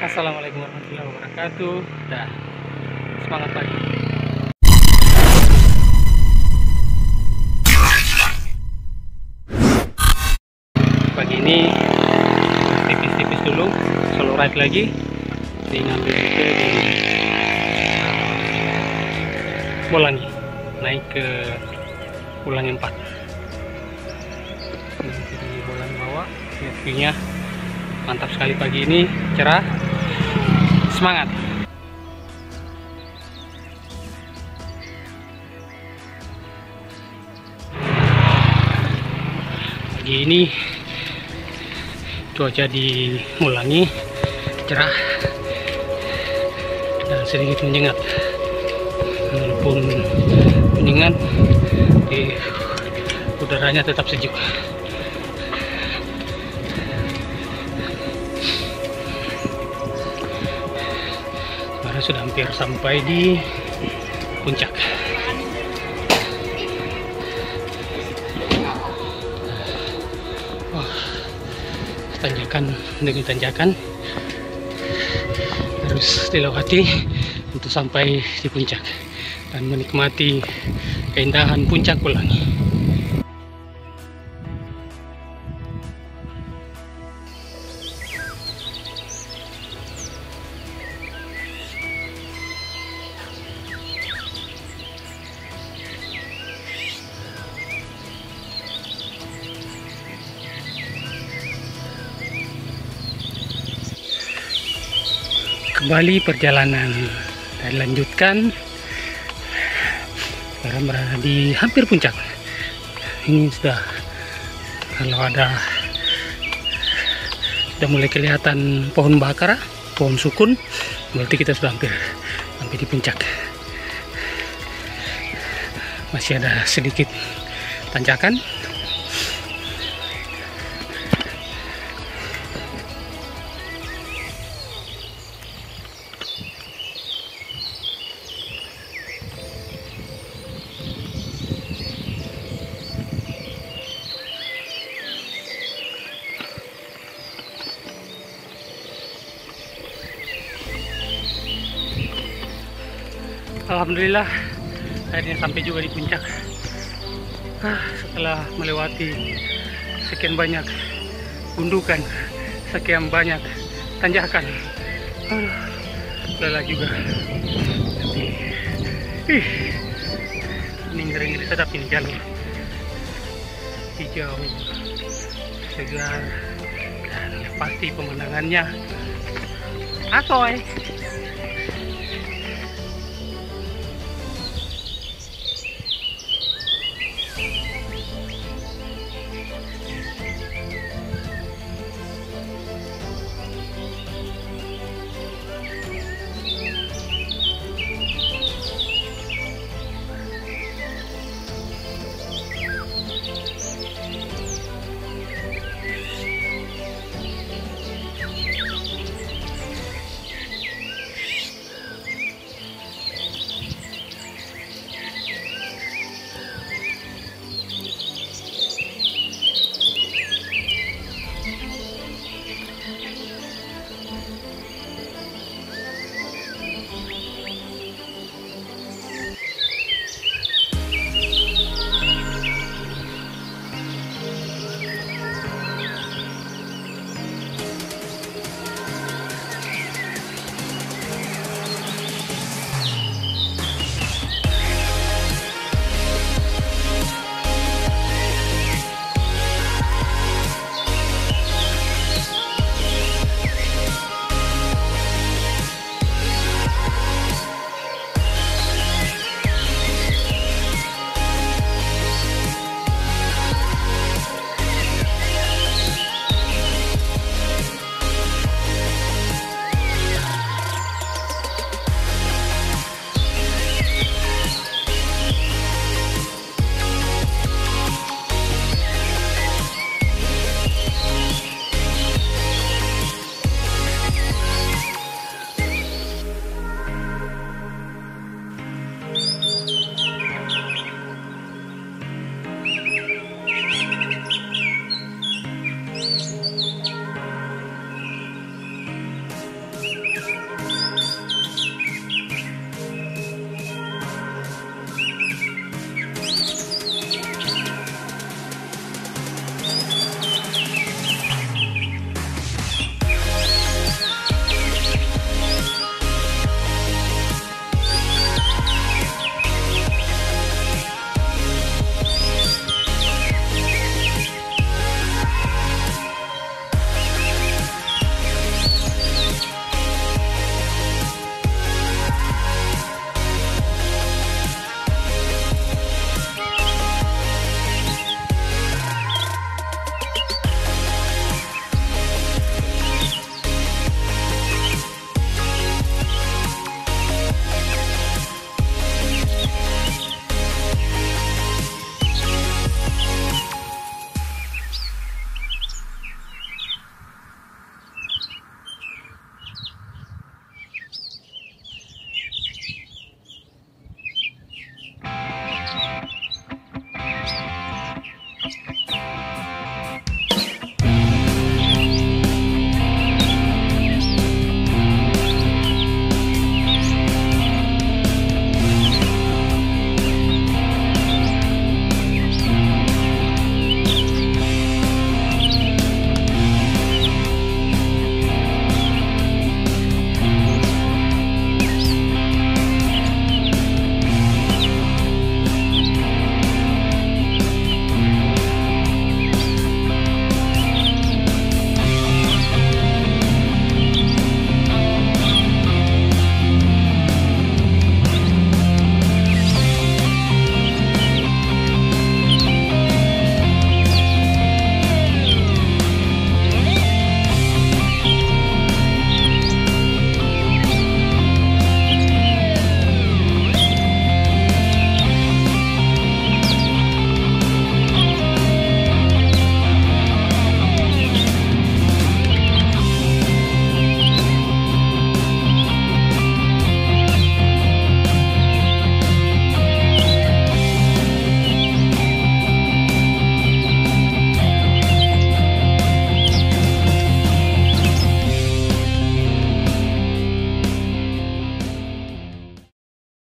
Assalamualaikum warahmatullahi wabarakatuh. Dah, semangat pagi. Pagi ini tipis-tipis dulu, solo ride lagi. Di ngambil rute di Bolangi, naik ke Ulangi 4. Nanti di Bolangi bawah, view-nya mantap sekali pagi ini, cerah, semangat. Pagi ini cuaca di Mulangi cerah dan sedikit menyengat, walaupun menyengat di udaranya tetap sejuk. Sekarang sudah hampir sampai di puncak. Tanjakan demi tanjakan harus dilewati untuk sampai di puncak dan menikmati keindahan puncak Bolangi. Kembali perjalanan dan lanjutkan. Sekarang berada di hampir puncak. Ini sudah, kalau ada sudah mulai kelihatan pohon bakara, pohon sukun, berarti kita sudah hampir sampai di puncak. Masih ada sedikit tanjakan. Alhamdulillah akhirnya sampai juga di puncak. Setelah melewati sekian banyak gundukan, sekian banyak tanjakan, lelah juga. Ini ngeri-ngeri sedap ini jalur, hijau, segar, dan pasti pemandangannya asoy.